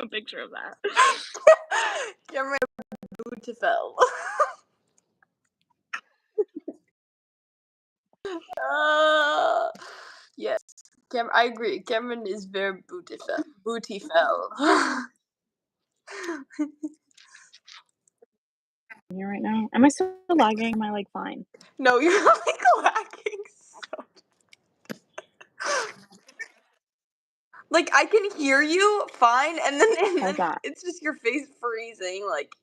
a picture of that. Cameron beautiful. Yes, I agree. Cameron is very beautiful. Here right now. Am I still lagging? Am I like fine? No, you're like lagging so. Like I can hear you fine, and then it's just your face freezing. Like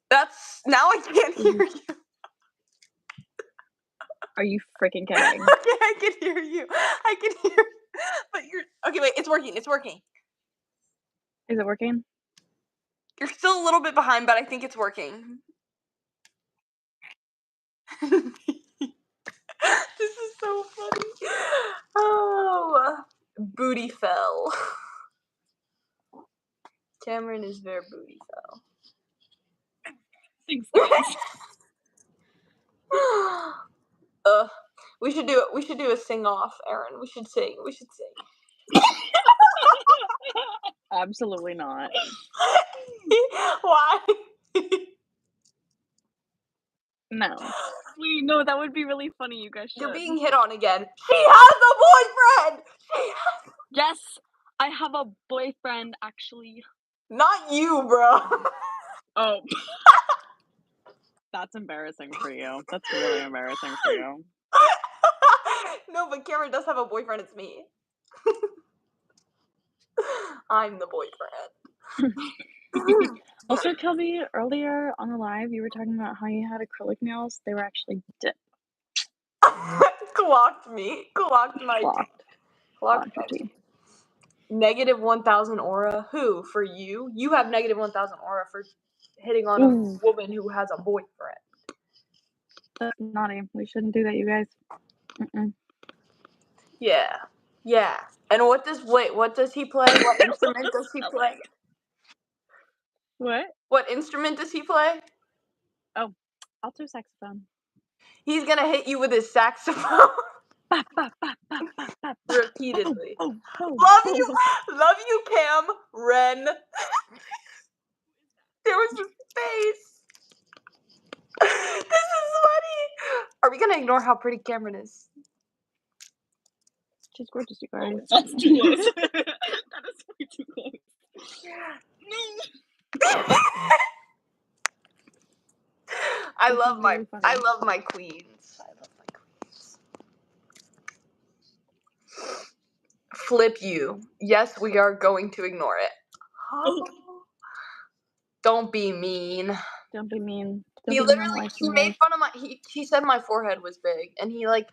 that's now I can't hear you. Are you freaking kidding? Okay, I can hear you. I can hear, but you're okay. Wait, it's working. It's working. Is it working? You're still a little bit behind, but I think it's working. This is so funny. Oh, booty fell. Cameron is very booty fell. Thanks, guys. We should do it. We should do a sing off, Aaron. We should sing. We should sing. Absolutely not. Why? No. Wait, no, that would be really funny. You guys should. You're being hit on again. She has a boyfriend! Yes, I have a boyfriend, actually. Not you, bro. Oh. That's embarrassing for you. That's really embarrassing for you. No, but Cameron does have a boyfriend. It's me. I'm the boyfriend. Also, Kelby, earlier on the live, you were talking about how you had acrylic nails. They were actually dip. Clocked me. Clocked my teeth. Negative 1,000 aura. Who? For you? You have negative 1,000 aura for hitting on a woman who has a boyfriend. That's naughty. We shouldn't do that, you guys. Yeah. Yeah. And what does he play? What instrument does he play? What? What instrument does he play? Oh, alto saxophone. He's gonna hit you with his saxophone. Repeatedly. Love you, Cam Ren. There was his face. This is funny. Are we gonna ignore how pretty Cameron is? She's gorgeous, you guys. That's too close. That is way too close. I love my queens. Flip you. Yes, we are going to ignore it. Don't be mean. Don't be mean. He made fun of he said my forehead was big, and he like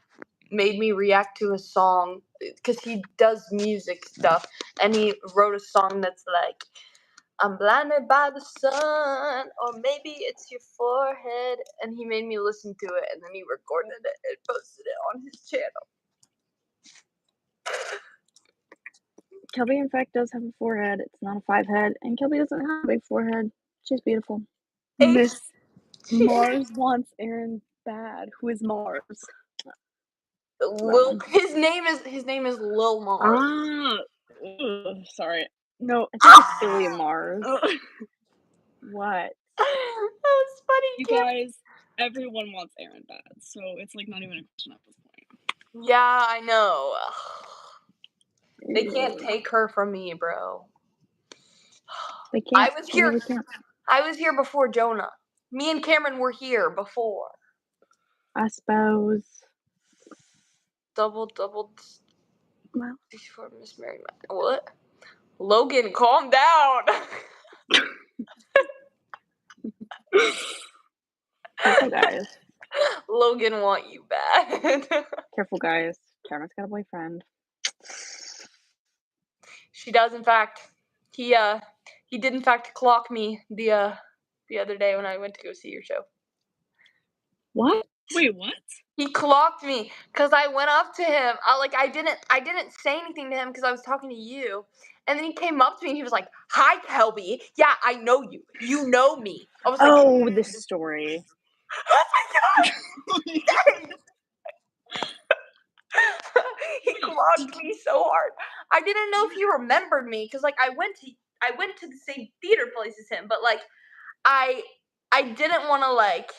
made me react to a song because he does music stuff, and he wrote a song that's like, I'm blinded by the sun, or maybe it's your forehead, and he made me listen to it, and then he recorded it and posted it on his channel. Kelby, in fact, does have a forehead. It's not a 5 head, and Kelby doesn't have a big forehead. She's beautiful. Miss Mars wants Aaron bad. Who is Mars? His name is Lil Mars. Sorry. No, I think it's Billy Mars. What? That was funny. You guys, everyone wants Aaron bad, so it's like not even a question at this point. Yeah, I know. They can't take her from me, bro. They can't. I was here before Jonah. Me and Cameron were here before. I suppose. Double. Well. Miss Mary. What? Logan, calm down. Careful, guys. Logan want you bad. Careful, guys. Cameron's got a boyfriend. She does, in fact. He did in fact clock me the other day when I went to go see your show. What? Wait, what? He clocked me because I went up to him. I didn't say anything to him because I was talking to you. And then he came up to me and he was like, "Hi, Kelby. Yeah, I know you. You know me." I was like, this story. Oh my god! He clocked me so hard. I didn't know if he remembered me because like I went to the same theater place as him, but like I didn't want to like.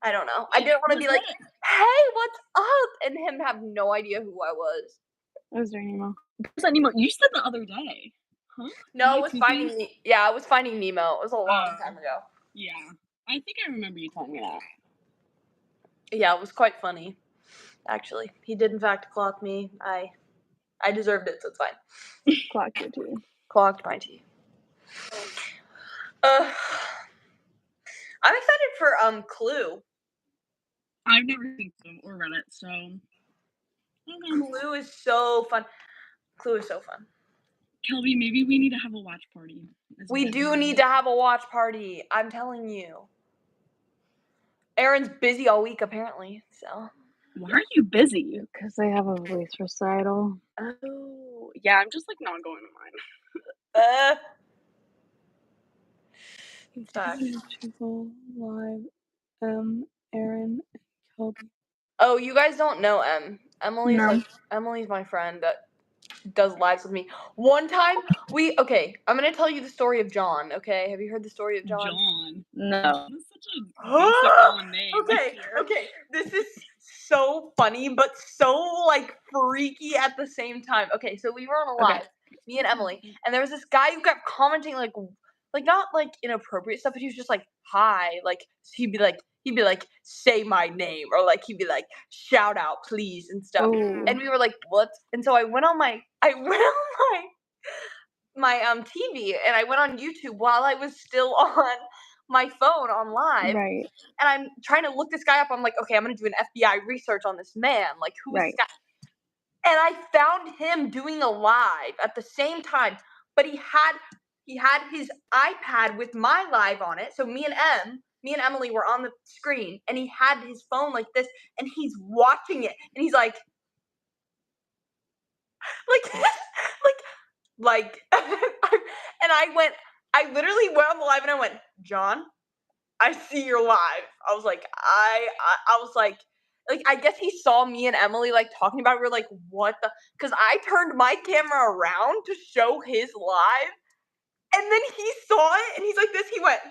I don't know. I didn't want to be like, hey, what's up? And him have no idea who I was. That was very Nemo. Was that Nemo? You said the other day. Huh? No, it was Finding Nemo. Yeah, it was Finding Nemo. It was a long time ago. Yeah. I think I remember you telling me that. Yeah, it was quite funny. Actually. He did in fact clock me. I deserved it, so it's fine. Clocked your tea. Clocked my tea. I'm excited for Clue. I've never seen Clue or read it, so Clue is so fun. Clue is so fun. Kelby, maybe we need to have a watch party. We do need to have a watch party. I'm telling you. Aaron's busy all week apparently, so. Why are you busy? Because I have a voice recital. Oh. Yeah, I'm just like not going to mine. People live. Aaron, Kelby. Oh, you guys don't know Em. Emily's my friend that does lives with me. One time I'm gonna tell you the story of John, okay? Have you heard the story of John? John. No. That's such a basic long name. Okay. This is so funny, but so like freaky at the same time. Okay, so we were on a live, me and Emily, and there was this guy who kept commenting like not like inappropriate stuff, but he was just like, hi, like he'd be like, say my name, or like he'd be like, shout out please and stuff. Oh. And we were like, what? And so I went on my TV and I went on YouTube while I was still on my phone on live. Right. And I'm trying to look this guy up. I'm like, okay, I'm gonna do an FBI research on this man. Like, who is this guy? And I found him doing a live at the same time, but he had his iPad with my live on it. So me and Emily were on the screen, and he had his phone like this, and he's watching it, and he's like, and I literally went on the live, and I went, John, I see you're live. I was like, I was like, I guess he saw me and Emily like talking about it. We were like, what the? Because I turned my camera around to show his live, and then he saw it, and he's like this. He went.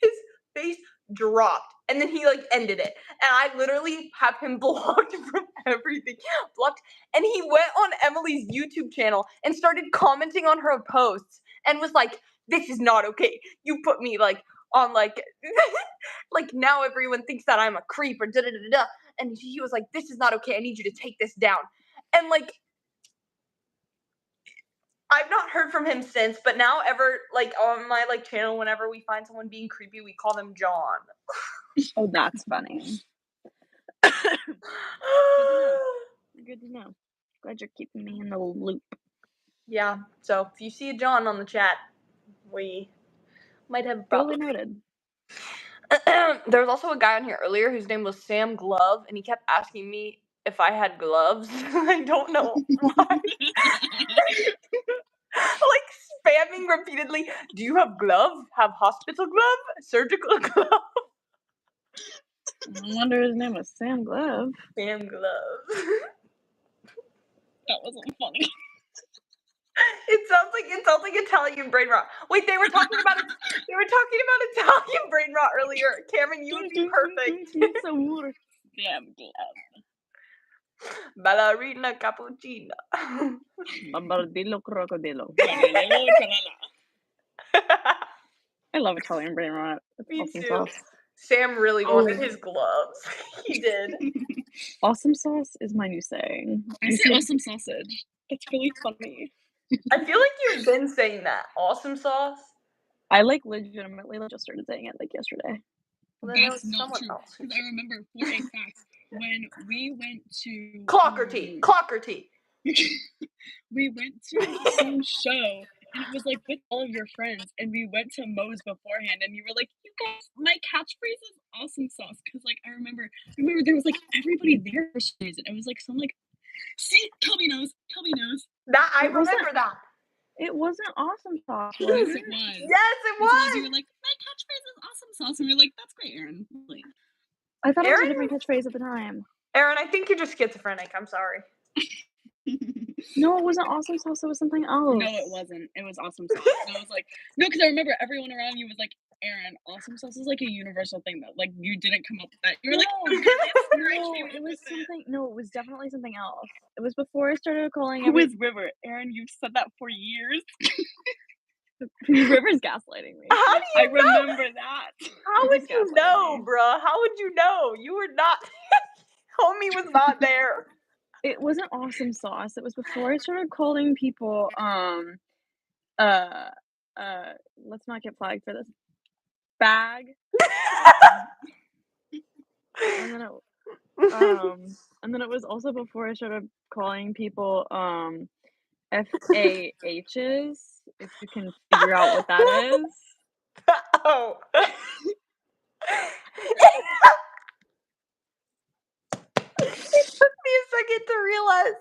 His face dropped, and then he like ended it, and I literally have him blocked from everything, blocked. And he went on Emily's YouTube channel and started commenting on her posts, and was like, "This is not okay. You put me like on like like now everyone thinks that I'm a creep or da da da da." And he was like, "This is not okay. I need you to take this down." And like, I've not heard from him since, but now like on my like channel, whenever we find someone being creepy, we call them John. Oh, that's funny. Good to know. Glad you're keeping me in the loop. Yeah, so if you see a John on the chat, we might have a problem. Totally noted. There was also a guy on here earlier whose name was Sam Glove, and he kept asking me if I had gloves. I don't know why. Like spamming repeatedly. Do you have glove? Have hospital glove? Surgical glove? I wonder his name was Sam Glove. Sam Glove. That wasn't funny. It sounds like Italian brain rot. Wait, they were talking about Italian brain rot earlier. Cameron, you would be perfect. Sam Glove. Ballerina cappuccino. Bombardillo crocodilo. I love Italian brain rot. Me Awesome too. sauce. Sam really wanted his gloves. He did. Awesome sauce is my new saying. I say awesome sausage. It's really funny. I feel like you've been saying that. Awesome sauce? I like legitimately just started saying it like yesterday. Well, that's not true. Because I remember for a fact when we went to Clocker tea. We went to some show, and it was like with all of your friends, and we went to Moe's beforehand, and you were like, "You guys, my catchphrase is awesome sauce." Because like I remember there was like everybody there for some reason. It was like some like, see, Kelby knows. That I remember that. It wasn't awesome sauce. Yes, it was. Yes, it was. You were like, my catchphrase is awesome sauce, and we were like, that's great, Aaron. I thought it was a different catchphrase at the time. Aaron, I think you're just schizophrenic. I'm sorry. No, it wasn't awesome sauce. It was something else. No, it wasn't. It was awesome sauce. And I was like, no, because I remember everyone around you was like, Aaron, awesome sauce is like a universal thing that like you didn't come up with that. You were like, it was something. No, it was definitely something else. It was before I started calling. Who is River? Aaron, you've said that for years. River's gaslighting me. How do you I remember that. How would you know, bruh? How would you know? You were not. Homie was not there. It wasn't awesome sauce. It was before I started calling people. Let's not get flagged for this. Bag. And then it was also before I started calling people FAHs, if you can figure out what that is. Oh. It took me a second to realize.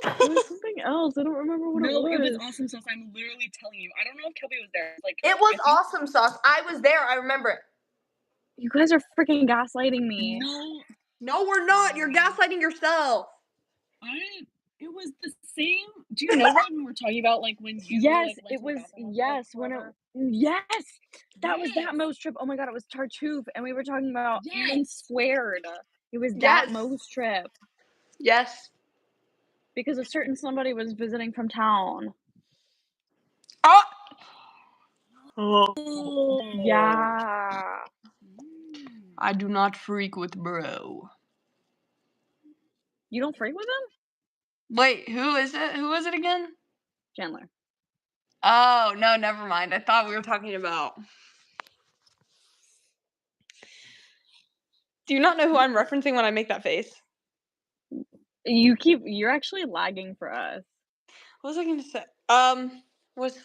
It was something else. I don't remember what it was. No, it was awesome sauce. I'm literally telling you. I don't know if Kelby was there. Like It was awesome sauce. I was there. I remember it. You guys are freaking gaslighting me. No, we're not. You're gaslighting yourself. It was the same. Do you know when we're talking about like when you? Yes, like, it was. Yes, when it. Yes, that was that Moe's trip. Oh my god, it was Tartuffe, and we were talking about Aaron Squared. It was that Moe's trip. Yes. Because a certain somebody was visiting from town. Oh. Yeah. I do not freak with bro. You don't freak with him? Wait, who is it? Who was it again? Chandler. Oh, no, never mind. I thought we were talking about... Do you not know who I'm referencing when I make that face? You're actually lagging for us. What was I going to say?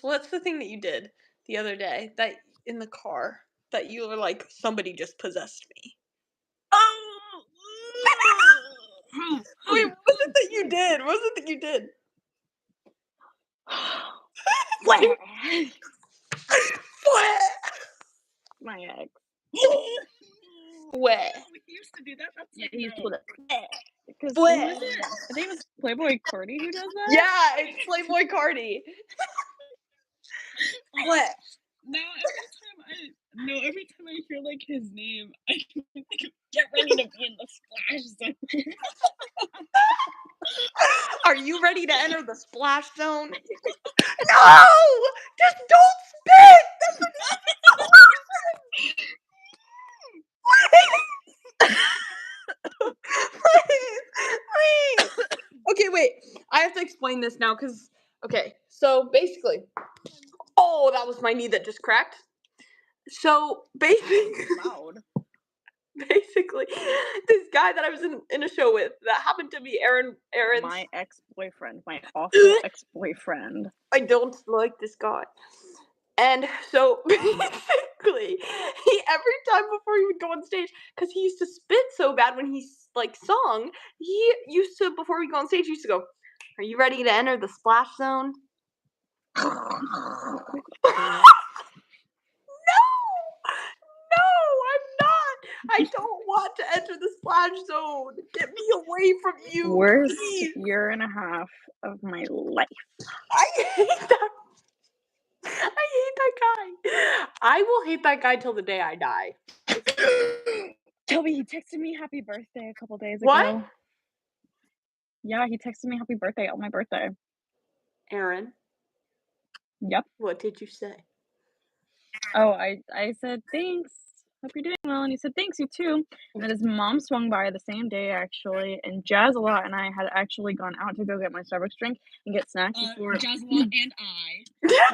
What's the thing that you did the other day that in the car that you were like, somebody just possessed me? Oh! Wait, what was it that you did? What was it that you did? What? What? My ex. What? We used to do that. That's Yeah, he used to do that. Because What? I think it was Playboy Cardi who does that. Yeah, it's Playboy Cardi. What? Every time I hear like his name, I think of get ready to be in the splash zone. Are you ready to enter the splash zone? No! Just don't spit! That's an Please! Okay, wait. I have to explain this now because, okay, so basically, oh, that was my knee that just cracked. So basically, this guy that I was in a show with that happened to be Aaron's my ex-boyfriend, my awful ex-boyfriend. I don't like this guy. And so basically, every time before he would go on stage, because he used to spit so bad when he like sung, he used to, before we go on stage, he used to go, "Are you ready to enter the splash zone?" No, I'm not. I don't want to enter the splash zone. Get me away from you, Worst please. year and a half of my life. I hate that. I hate that guy. I will hate that guy till the day I die. Toby, he texted me happy birthday a couple days ago. What? Yeah, he texted me happy birthday on my birthday. Aaron? Yep. What did you say? Oh, I said, thanks. Hope you're doing well. And he said, thanks, you too. And then his mom swung by the same day, actually. And Jazzalot and I had actually gone out to go get my Starbucks drink and get snacks before. Jazzalot and I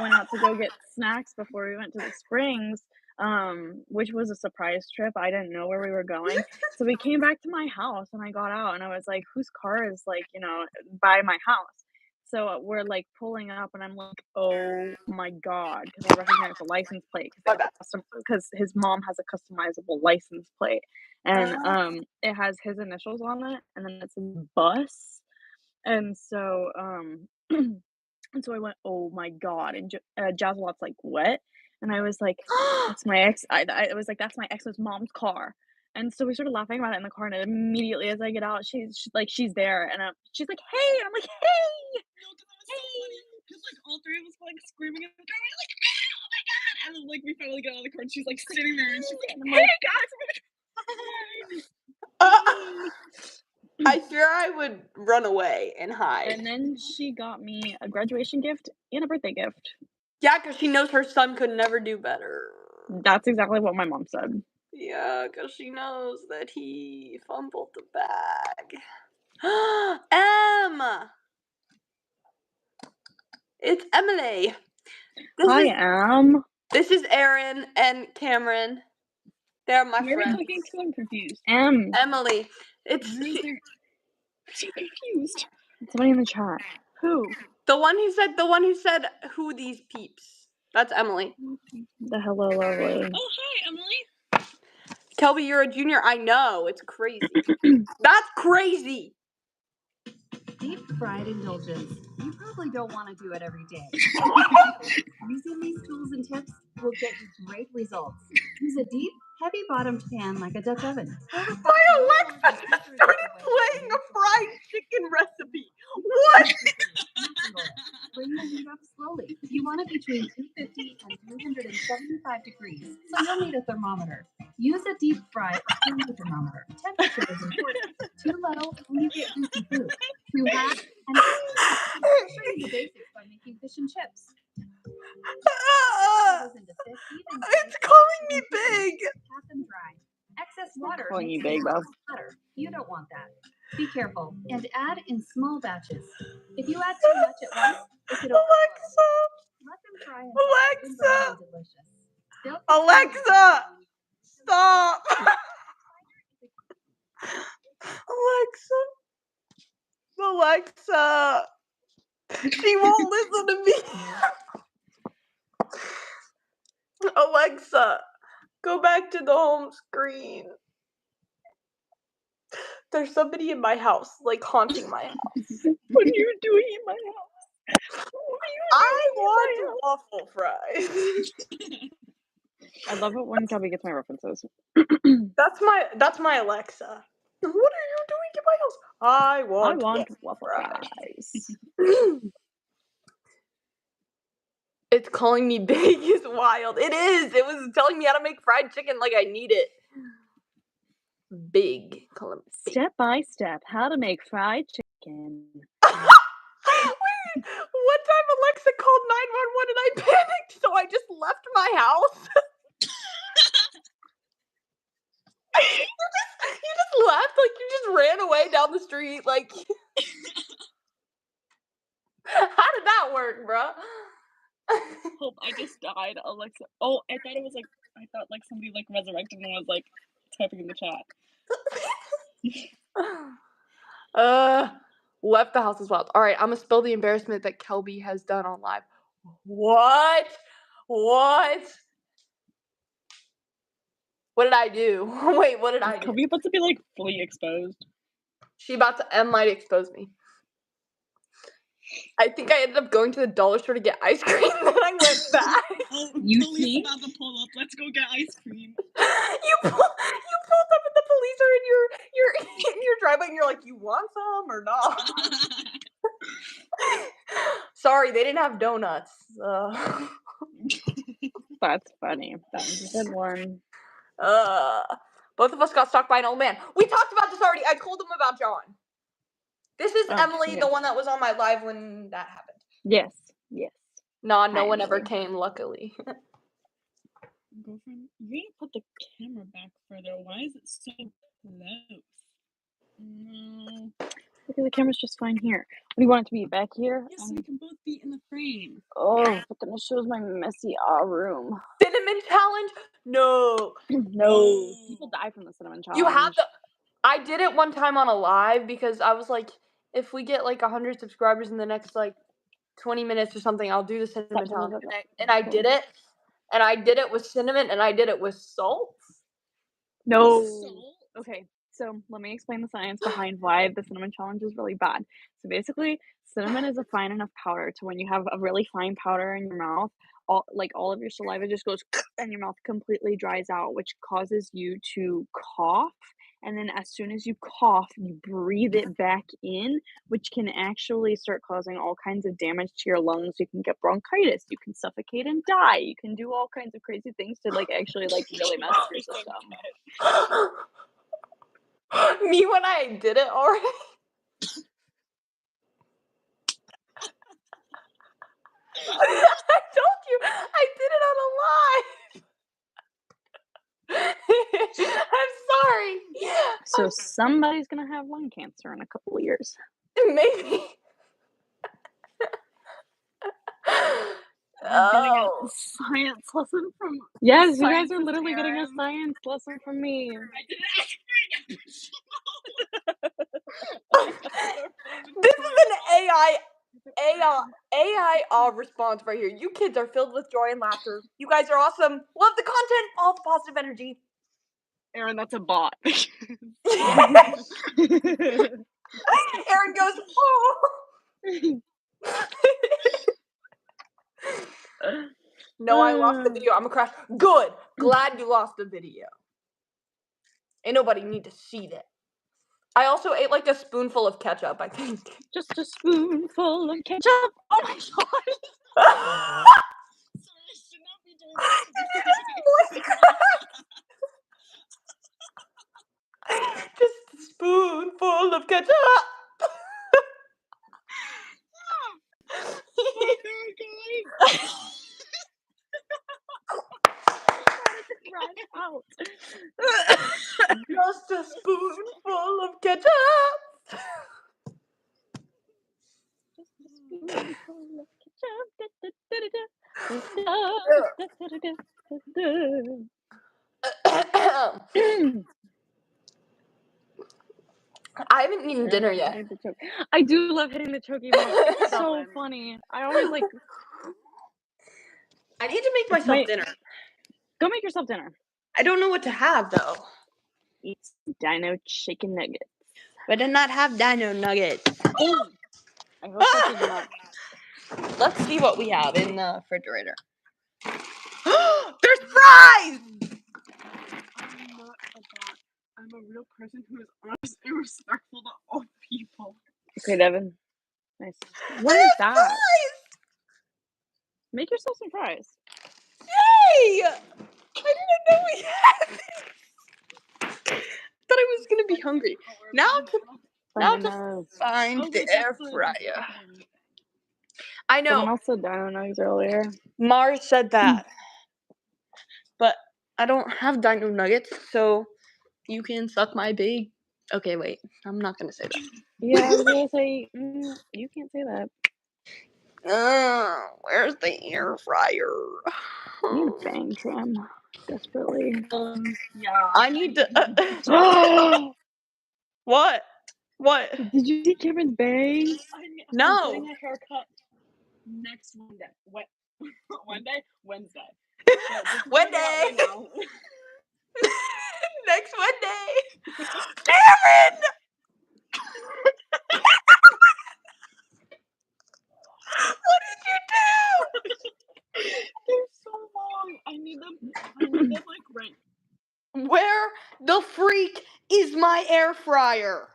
went out to go get snacks before we went to the Springs, which was a surprise trip. I didn't know where we were going. So we came back to my house and I got out and I was like, whose car is like, by my house? So we're like pulling up and I'm like, oh my God, because I recognize the license plate because his mom has a customizable license plate and it has his initials on it and then it's a bus. And so and so I went, oh my God. And Jazzalot's like, what? And I was like, that's my ex. I was like, that's my ex's mom's car. And so we started laughing about it in the car, and immediately as I get out, she's there, and she's like, "Hey!" And I'm like, "Hey!" No, because it was so funny. Because like all three of us were like screaming in the car, we're like, "Ah, oh my god!" And then like we finally get out of the car, and she's like sitting there, and she's like, And I'm "Hey like, guys!" I'm like, I fear I would run away and hide. and then she got me a graduation gift and a birthday gift. Yeah, because she knows her son could never do better. That's exactly what my mom said. Yeah, because she knows that he fumbled the bag. Em! It's Emily. Hi, Em. This is Erin and Cameron. They're my Where are we friends. talking to? I'm confused. Emily. Where is there? I'm so confused. Somebody in the chat. Who? The one who said who these peeps. That's Emily. The hello, lovely. Oh, hi, Emily. Kelby, you're a junior. I know. It's crazy. That's crazy. Deep fried indulgence. You probably don't want to do it every day. Using these tools and tips will get you great results. Use a deep, heavy-bottomed pan like a Dutch oven. My Alexa just started playing a fried chicken recipe. What? Bring the heat up slowly. You want it between 250 and 375 degrees, so you'll need a thermometer. Use a deep fry or thermal thermometer. Temperature is important. Too low and you get goofy food. Too hot and I'll show you the basics by making fish and chips. It's calling me big. Half and dry. Excess water calling makes you big, it though. butter. You don't want that. Be careful and add in small batches. If you add too much at once, it could overflow. Alexa. Let them try and Alexa. delicious. Still Alexa. Stop. Alexa. She won't listen to me. Alexa, go back to the home screen. There's somebody in my house, like haunting my house. What are you doing in my house? I want waffle fries. I love it when Kelby gets my references. That's my Alexa. What are you doing in my house? I want waffle fries. It's calling me big is wild. It is. It was telling me how to make fried chicken like I need it. Big. Call him big. Step by step, how to make fried chicken. Wait, one time Alexa called 911 and I panicked, so I just left my house. You just left? Like, you just ran away down the street? Like, how did that work, bruh? Hope I just died, Alexa. Oh, I thought somebody like resurrected and was like typing in the chat. Left the house as well. All right, I'm gonna spill the embarrassment that Kelby has done on live. What? What did I do? Wait, what did I do? Kelby about to be like fully exposed. Em might expose me. I think I ended up going to the dollar store to get ice cream, then I went back. You see? About to pull up. Let's go get ice cream. You pulled up and the police are in your driveway and you're like, you want some or not? Sorry, they didn't have donuts. That's funny. That was a good one. Both of us got stalked by an old man. We talked about this already. I told them about John. This is Emily, the one that was on my live when that happened. Yes. Nah, no one ever came, luckily. Girlfriend, you need to put the camera back further. Why is it so close? No. Okay, the camera's just fine here. What do you want it to be? Back here? Yes, we can both be in the frame. Oh, but then it shows my messy room. Cinnamon challenge? No. No. People die from the cinnamon challenge. You have to. I did it one time on a live because I was like, if we get like 100 subscribers in the next like 20 minutes or something, I'll do the cinnamon challenge. And I did it. And I did it with cinnamon and I did it with salt. No. Okay, so let me explain the science behind why the cinnamon challenge is really bad. So basically, cinnamon is a fine enough powder to when you have a really fine powder in your mouth, all of your saliva just goes and your mouth completely dries out, which causes you to cough. And then as soon as you cough, you breathe it back in, which can actually start causing all kinds of damage to your lungs. You can get bronchitis, you can suffocate and die, you can do all kinds of crazy things to actually really mess up your system. Me when I did it already. I told you I did it on a lie. I'm sorry. So somebody's gonna have lung cancer in a couple of years. Maybe. Getting a science lesson from. Yes, you guys are Science literally getting a Aaron. science lesson from me. I didn't ask This is an AI response right here. You kids are filled with joy and laughter. You guys are awesome. Love the content. All the positive energy. Aaron, that's a bot. Aaron goes, oh. No, I lost the video. I'm a crash. Good. Glad you lost the video. Ain't nobody need to see that. I also ate like a spoonful of ketchup, I think. Just a spoonful of ketchup. Oh my gosh. Sorry, I should not be doing this. Just a spoonful of ketchup. Out. Just a spoonful of ketchup. I haven't eaten dinner yet. I do love hitting the choke emote. It's so funny. I always I need to make myself dinner. Go make yourself dinner. I don't know what to have though. Eat dino chicken nuggets. But I did not have dino nuggets. Oh, I hope this is not. Let's see what we have in the refrigerator. There's fries! I'm not a bot. I'm a real person who is honest and respectful to all people. Okay, Devin. Nice. What is that? Fries! Make yourself some fries. Yay! I didn't know we had it. Thought I was gonna be hungry. Now to find the air fryer. I know. Someone else said dino nuggets earlier. Mars said that. But I don't have dino nuggets, so you can suck my big. Okay, wait. I'm not gonna say that. Yeah, I was gonna say you can't say that. Where's the air fryer? I need a bang trim desperately. Yeah. I need to. What? Did you see Kevin's bangs? No. I'm getting a haircut next Monday. What? Wednesday. Wednesday. Next Monday. Darren! What did you do? They're so long. I need them like right. Where the freak is my air fryer?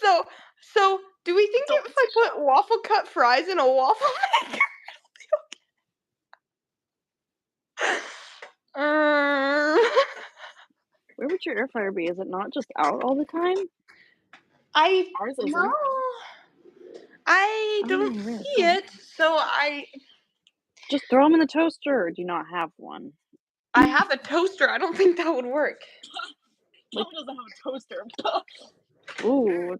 So do we think if I put waffle cut fries in a waffle maker? Where would your air fryer be? Is it not just out all the time? Ours isn't. No. I don't see it, so I just throw them in the toaster. Do you not have one? I have a toaster. I don't think that would work. Kelly doesn't have a toaster. Ooh.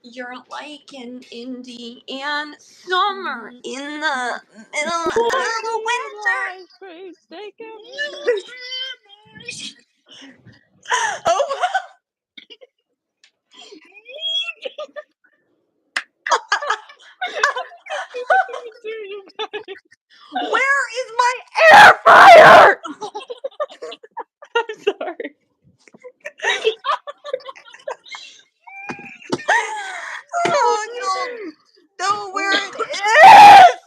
You're like an Indian summer in the middle of the winter. Oh. Where is my air fryer? I'm sorry. Oh, no. Know where it is.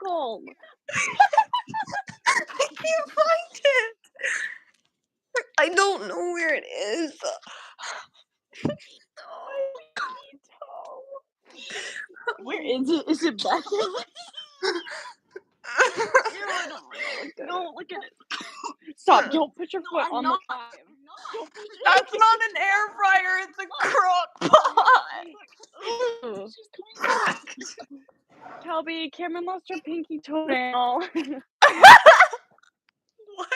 cold. I can't find it. I don't know where it is. Where is it? Is it back there? Don't look at it. Stop! Don't put your foot on the five. Don't push it. That's not an air fryer. It's a crock pot. Kelby, Cameron lost her pinky toenail. What?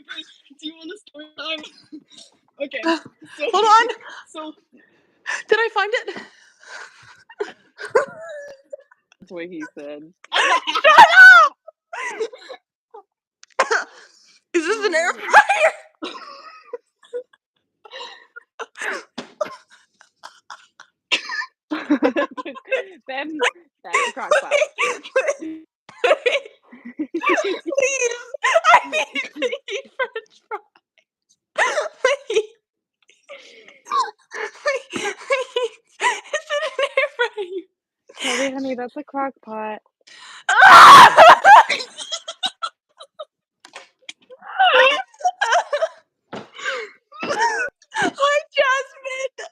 Okay, do you want a story time? Okay, so, Hold on. So, Did I find it? That's what he said. Shut up! Is this an air fryer? Ben, that's a crock pot. Please, I need to eat French fries. Please. Is it an air fryer? Kelby, honey, that's a crock pot. Hi, Jasmine.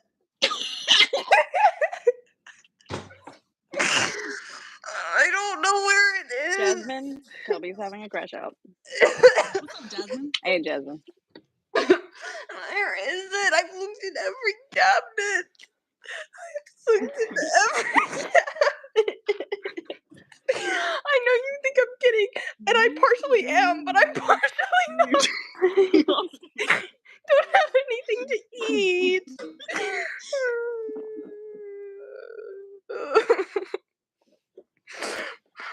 I don't know where it is. Jasmine, Kelby's having a crash out. what's up, Jasmine? Hey, Jasmine. Where is it? I've looked in every cabinet. I've looked in every cabinet. I know you think I'm kidding, and I partially am, but I'm partially not. Don't have anything to eat.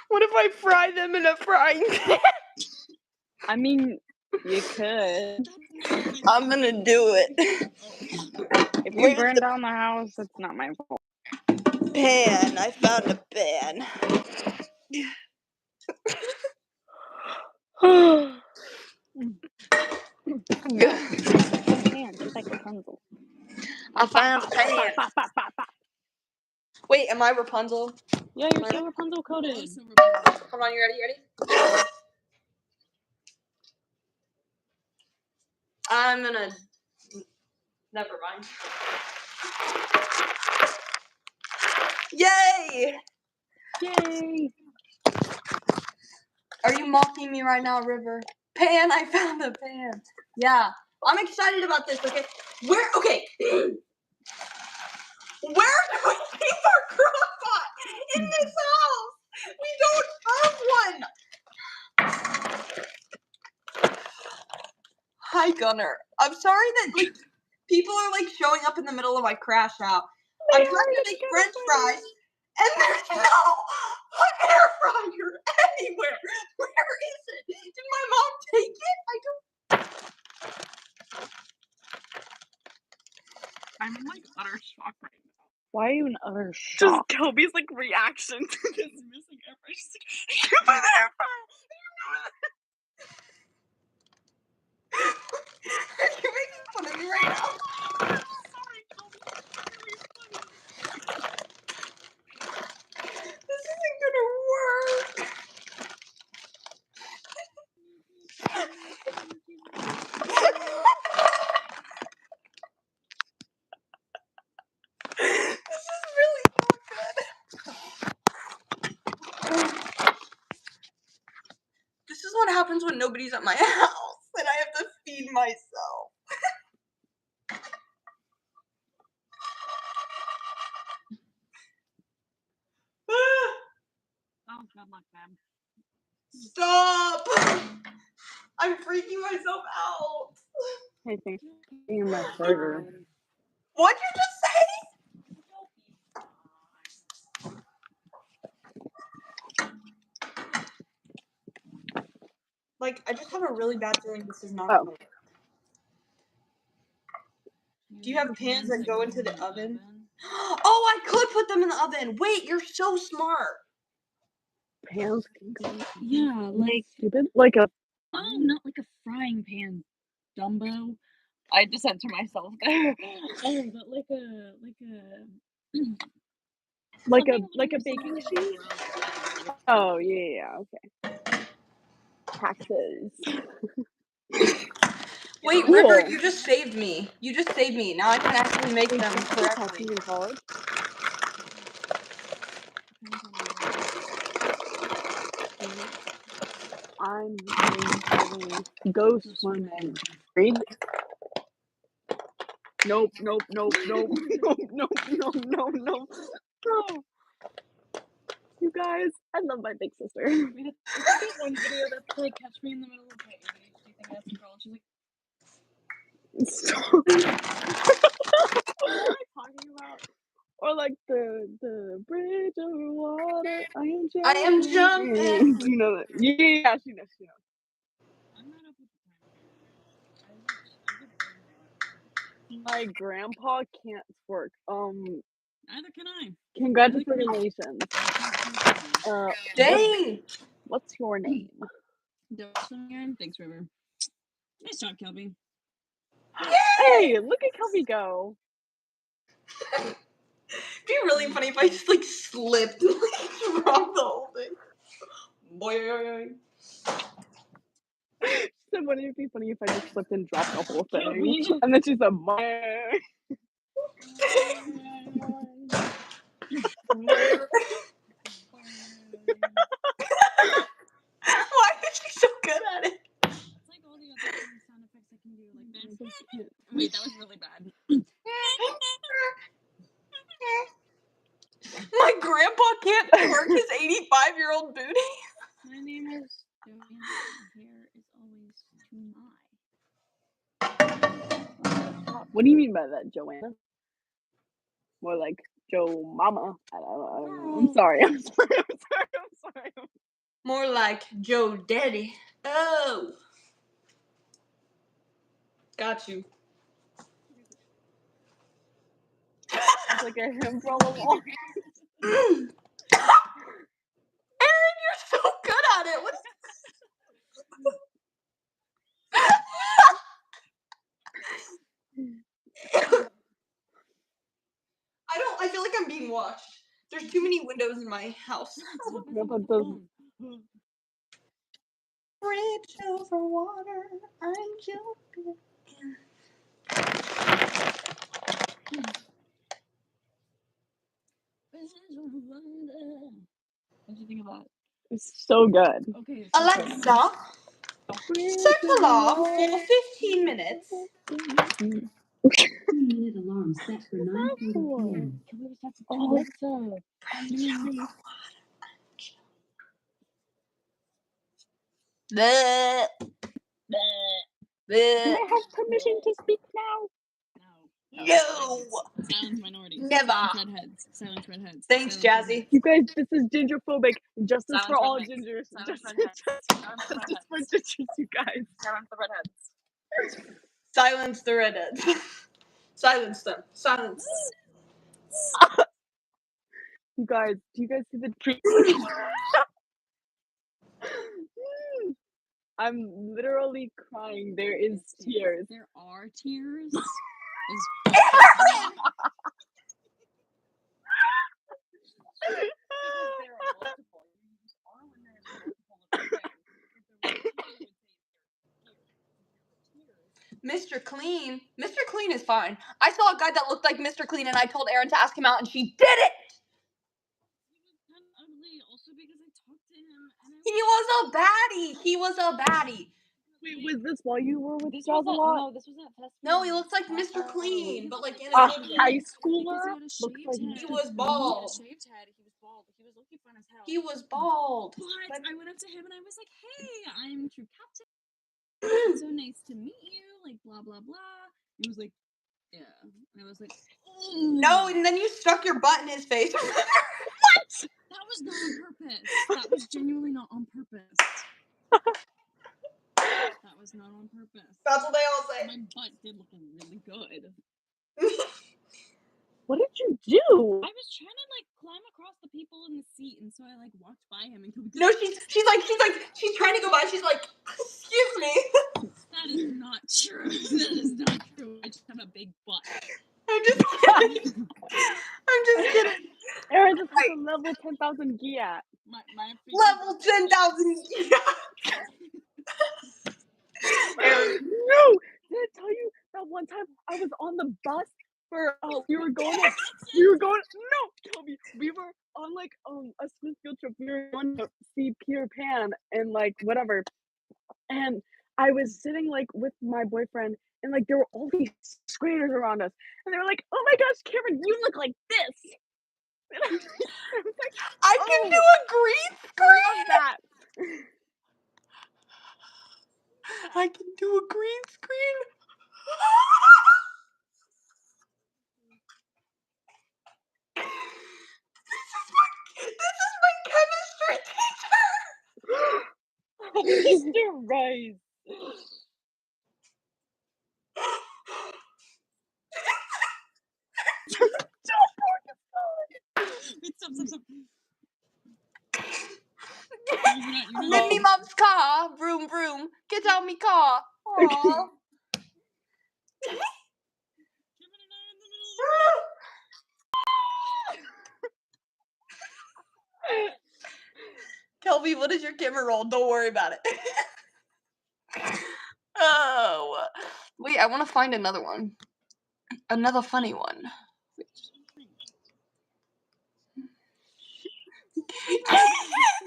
What if I fry them in a frying pan? I mean, you could. I'm gonna do it. If you burn down the house, it's not my fault. Pan. I found a pan. Pan, just like Rapunzel. I found a pan. Wait, am I Rapunzel? Yeah, you're so Rapunzel coded. Hold on, you ready? I'm gonna... Never mind. Yay! Yay! Are you mocking me right now, River? Pan, I found a pan. Yeah, I'm excited about this, okay? Okay. Where do we keep our crock pot in this house? We don't have one. Hi, Gunner. I'm sorry that people are showing up in the middle of my crash out. I'm trying to make French fries, and there's no air fryer anywhere. Where is it? Did my mom take it? I'm in utter shock right now. Why are you in utter shock? Just Kelby's reaction to this missing air fryer. She's like, "You put the air fryer." You're making fun of me right now. Sorry, Kelby. This isn't gonna work. This is really not good. This is what happens when nobody's at my house and I have to feed myself. Oh, good luck, man. Stop! I'm freaking myself out. I think you're my burger. What'd you just say? I just have a really bad feeling this is not good. Do you have pans that go into the oven? Oh, I could put them in the oven. Wait, you're so smart. Pans can go. Yeah, Stupid? Like a. oh, not like a frying pan, Dumbo. I just said to myself there. But like a Like a baking sheet? Oh, yeah, okay. Taxes. Wait, Cool. River, you just saved me. You just saved me. Now I can actually make Wait, them did you take correctly. taxes in college? I'm going to go swimming. Read? Nope. No. You guys, I love my big sister. It's like that one video that's like, catch me in the middle of my ADHD thing after college. She's like, Stop. What am I talking about? Or like the bridge over water. I am jumping. You know that? Yeah, she knows. I'm not up with the time. I My grandpa can't twerk. Neither can I. Congratulations. Dang! What's your name? Thanks, River. Nice job, Kelby. Hey, look at Kelby go. It'd be really funny if I just like slipped and like dropped the whole thing. Boy. She said, wouldn't it be funny if I just slipped and dropped the whole thing? And then she said, "Meh." Why is she so good at it? It's like all the other sound effects I can do, like this. Wait, that was really bad. My grandpa can't twerk his 85-year-old booty. My name is Joanna. My hair is always too high. What do you mean by that, Joanna? More like Joe Mama. I don't know. I'm sorry. More like Joe Daddy. Oh. Got you. It's like a him for all along. Aaron, you're so good at it. What is I feel like I'm being watched. There's too many windows in my house. Grandpa does. Bridge over water, I'm jumping. What do you think of that? It's so good. Okay. Alexa, set alarm for 15 minutes. 2-minute alarm set for 9:40 p.m. Alexa. Bleh. Do I have permission to speak now? No. Silence minorities. Never. Silence redheads. Thanks, Jazzy. You guys, this is gingerphobic. Justice for all Silence gingers. Silence Justice for gingers, you guys. Silence the redheads. Silence the redheads. Silence them. Silence them. You guys, do you guys see the tree? I'm literally crying. There is tears. There are tears. Mr. Clean. Mr. Clean is fine. I saw a guy that looked like Mr. Clean and I told Erin to ask him out and she did it! Ugly, also because I talked to him and He was a baddie. Wait, was this while you were with this Jaws a was lot? no, this was at festival. No, he looks like Mr. Clean, but like in A a high schooler? Because Looks like He was bald. He had a shaved head. He was bald. He was looking fun as hell. He was bald. But I went up to him and I was like, "Hey, I'm True Captain. So nice to meet you." Like blah blah blah. He was like, "Yeah." And I was like, No, and then you stuck your butt in his face. What? That was not on purpose. That was genuinely not on purpose. That was not on purpose. That's what they all say. My butt did look really good. What did you do? I was trying to like climb across the people in the seat, and so I like walked by him and killed. No, she's trying to go by. She's like, excuse me. That is not true. That is not true. I just have a big butt. I'm just kidding. I'm just kidding. Erin, this is a level 10,000 Giat. My Level 10,000. Aaron, no! Did I tell you that one time I was on the bus for we were going no, Toby, we were on like a school field trip. We were going to see Peter Pan and like whatever. And I was sitting like with my boyfriend and like there were all these graders around us. And they were like, "Oh my gosh, Cameron, you look like this." And I was like, I can do a green screen. that. I can do a green screen. This is my chemistry teacher. Mr. Rice. Stop. I'm in me mom's car. Vroom, vroom. Get out me car. Aww. Kelby, what is your camera roll? Don't worry about it. Oh. Wait, I want to find another one. Another funny one.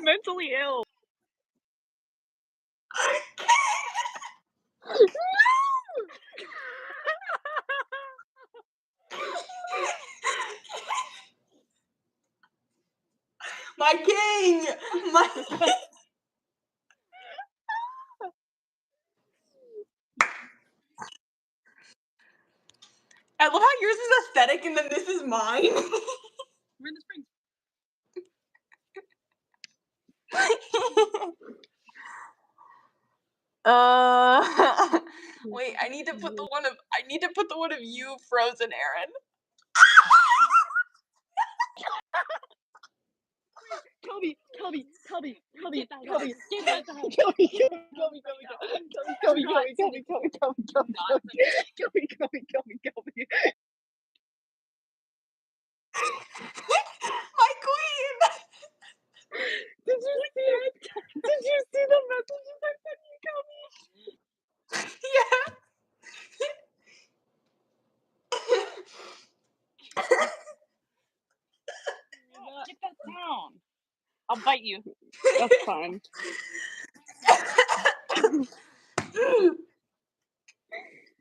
Mentally ill. My king! My I love how yours is aesthetic and then this is mine. We're in the spring. Wait, I need to put the one of you frozen, Aaron. Kelby. Get that down. My queen! Did you see it? Did you see the messages I sent you, Kelby? Yeah. Get that down. I'll bite you. That's fine.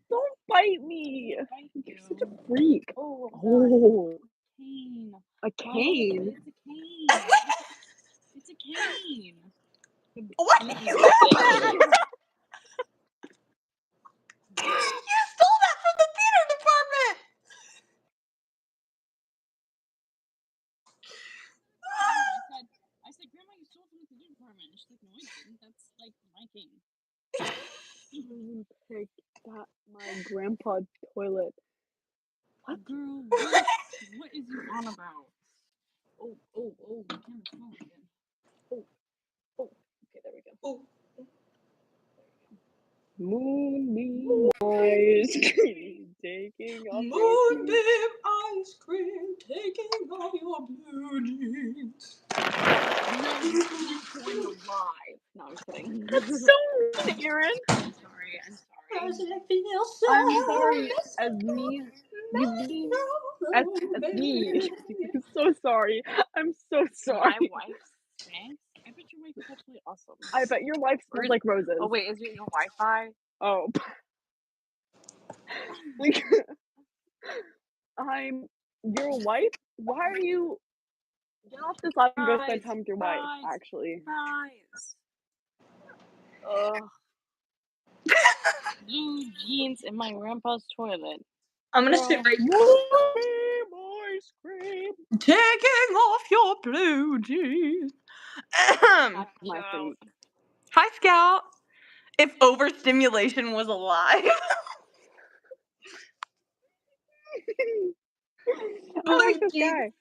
Don't bite me. You're such a freak. Oh. Cane. A cane? It's a cane. What? You stole that from the theater department! I said, Grandma, you stole it from the theater department. And she's like, no, I didn't. That's like my cane. You picked that my grandpa toilet. What? Girl, what is you on about? Oh, the camera's falling again. Okay, there we go. Oh. Moonbeam ice cream, taking off your Moonbeam ice cream, taking off your blue jeans. No, you joined the live. No, I'm just kidding. That's so mean, Aaron. I'm sorry. Does it feel so I'm sorry. As me, you mean as me. I'm so sorry. I'm so sorry. My wife stinks. I bet your wife is actually awesome. I bet your wife smells like roses. Oh wait, is it your Wi-Fi? Oh. Like, I'm your wife? Why are you... Get off this live and go spend time with your wife, actually. Guys. Blue jeans in my grandpa's toilet. I'm gonna sit right here. Ice cream. Taking off your blue jeans. My feet. Hi, Scout. If overstimulation was alive. I like this guy.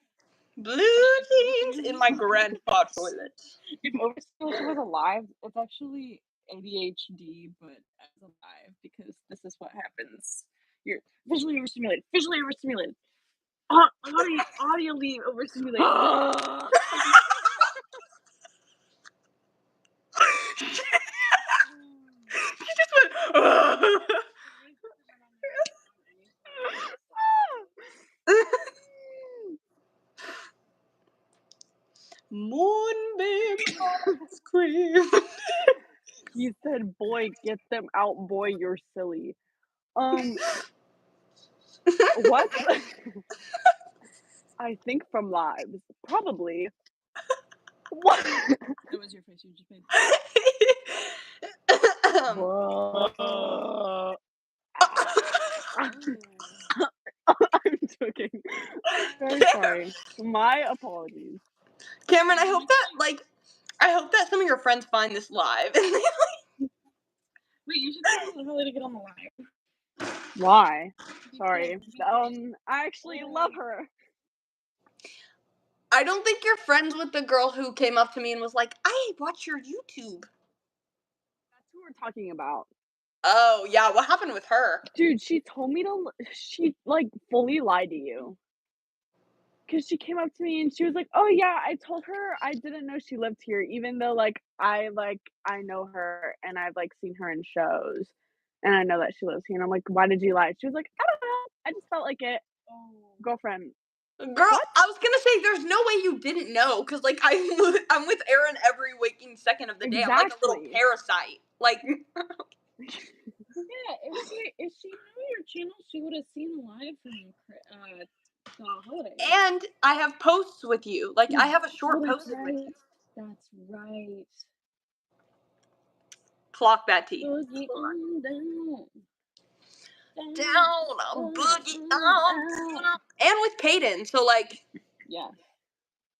Blue jeans in my grandpa toilet. If overstimulation was alive, it's actually ADHD, but as alive, because this is what happens. You're visually overstimulated. Audibly overstimulated. Scream. He said, "Boy, get them out, boy, you're silly." What? I think from lives. Probably. What? That was your face you just made. Bruh. I'm joking. I'm very sorry. My apologies. Cameron, I hope that some of your friends find this live. Wait, you should tell them how to get on the line. Why? Sorry. I actually love her. I don't think you're friends with the girl who came up to me and was like, I watch your YouTube. That's who we're talking about. Oh, yeah, what happened with her? Dude, she told me she, like, fully lied to you. Because she came up to me and she was like, "Oh, yeah, I told her I didn't know she lived here, even though, like, I know her and I've, like, seen her in shows, and I know that she lives here." And I'm like, "Why did you lie?" She was like, "I don't know. I just felt like it." Oh. Girlfriend. Girl, What? I was gonna say, there's no way you didn't know, because, like, I'm with Erin every waking second of the day. I'm like a little Exactly. parasite. Like, Yeah, if she knew your channel, she would have seen live from the holiday. and I have posts with you. Like, I have a short Oh, that's posted with you. That's right. Clock that T. Boogie on down. Down, boogie on down. And with Peyton, so, like, Yeah.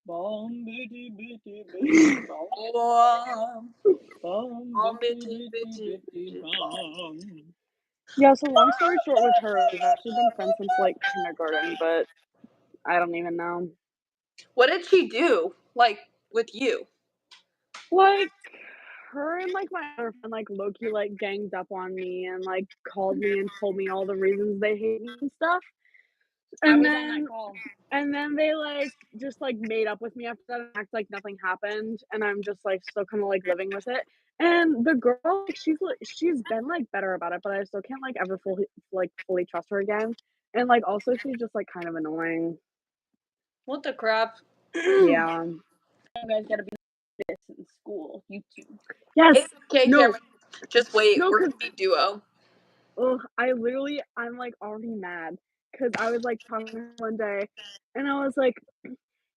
Bom bitty bitty bitty, bom. Bom bom, bitty bitty, bitty bom. Yeah, so long story short with her, we've actually been friends since, like, kindergarten, but I don't even know. what did she do, like, with you? Like, her and, like, my other friend, like, low-key, like, ganged up on me and, like, called me and told me all the reasons they hate me and stuff. And then they, like, just, like, made up with me after that and act like nothing happened, and I'm just, like, still kinda, like, living with it. And the girl, like, she's been, like, better about it, but I still can't, like, ever fully trust her again. And, like, also she's just, like, kind of annoying. What the crap? Yeah. You guys gotta be this in school. You two. Yes! It's okay, No. Cameron. Just wait. No, We're 'cause gonna be duo. ugh, I'm, like, already mad because I was, like, talking to her one day, and I was like,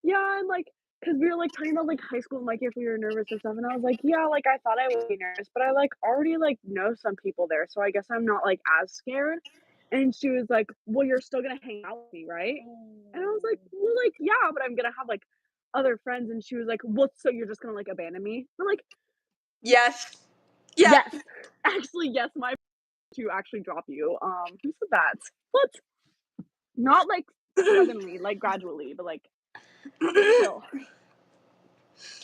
"Yeah, I'm, like," because we were, like, talking about, like, high school and, like, if we were nervous or stuff, and I was like, "Yeah, like, I thought I would be nervous, but I, like, already, like, know some people there, so I guess I'm not, like, as scared." And she was like, "Well, you're still gonna hang out with me, right?" And I was like, "Well, like, yeah, but I'm gonna have, like, other friends." And she was like, "Well, so you're just gonna, like, abandon me?" I'm like, Yes. Yeah. "Yes. Actually, yes, my to actually drop you." Who said that? What? Not, like, suddenly, like, gradually, but, like, still.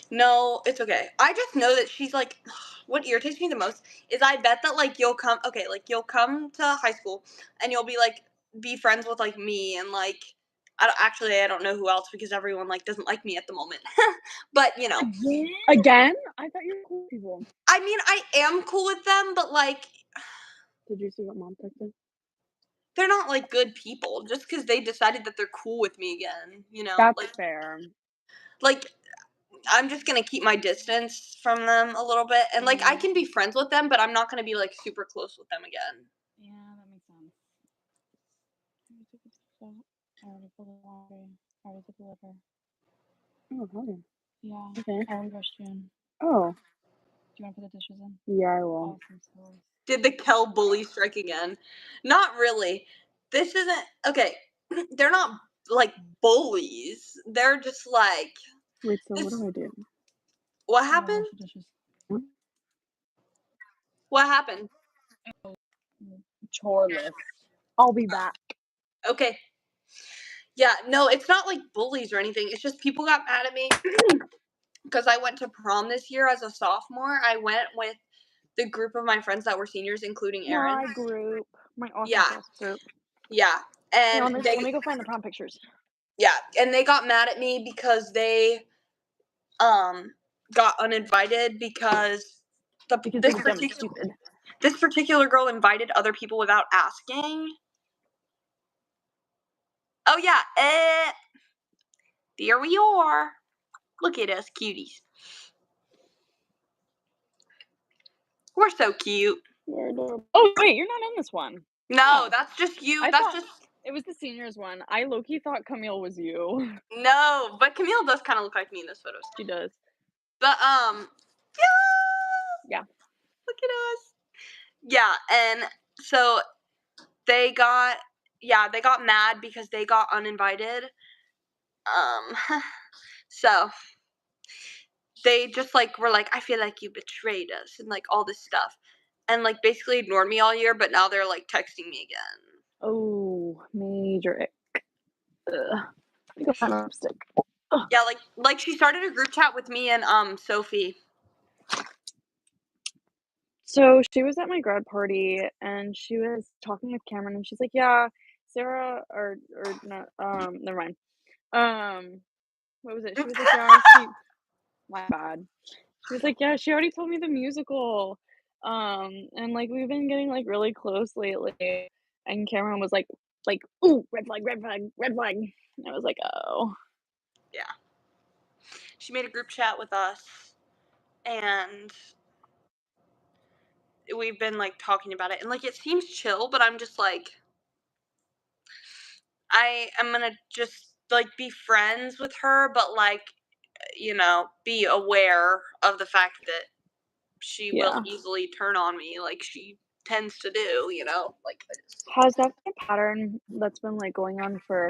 No, it's okay. I just know that she's like, what irritates me the most is I bet that, like, you'll come to high school and you'll be friends with, like, me and, like, I don't know who else because everyone, like, doesn't like me at the moment. But, you know. Again? I thought you were cool with people. I mean, I am cool with them, but, like, Did you see what mom texted? they're not, like, good people just because they decided that they're cool with me again, you know? That's Like, fair. I'm just gonna keep my distance from them a little bit. And, like, I can be friends with them, but I'm not gonna be, like, super close with them again. Yeah, that makes sense. I already put the laundry. I already took the liquor. Oh, okay. Yeah. Okay. I already brushed you in. Oh. Do you want to put the dishes in? Yeah, I will. Awesome sauce. Did the Kel bully strike again? Not really. This isn't okay. They're not like bullies. They're just like. Wait, so what do I do? What Yeah, happened? wash the dishes. What happened? Chore list. I'll be back. Okay. Yeah, no, it's not like bullies or anything. It's just people got mad at me because I went to prom this year as a sophomore. I went with the group of my friends that were seniors, including Erin. My group. My awesome Yeah. class group. Yeah. Hey, And let me go find the prom pictures. yeah, and they got mad at me because they got uninvited because this particular girl invited other people without asking. Oh yeah, there we are. Look at us cuties. We're so cute. We're adorable. Oh wait, you're not in this one. No, Oh. that's just you. I That's thought just it was the seniors one. I low-key thought Camille was you. no, but Camille does kind of look like me in those photos. She does. But Yeah. Look at us. Yeah, and so they got mad because they got uninvited. So they just like were like, I feel like you betrayed us and like all this stuff, and like basically ignored me all year. But now they're like texting me again. Oh, major ick. Ugh. I go find a lipstick. Ugh. Yeah, like she started a group chat with me and Sophie. So she was at my grad party and she was talking with Cameron and she's like, yeah, Sarah or not never mind. What was it? She was like, yeah, my bad. She was like, yeah, she already told me the musical. And like we've been getting like really close lately. And Cameron was like, ooh, red flag, red flag, red flag. And I was like, oh. Yeah. She made a group chat with us and we've been like talking about it and like it seems chill, but I'm just like I am gonna just like be friends with her, but like be aware of the fact that she will easily turn on me like she tends to do, like Has that been a pattern that's been like going on for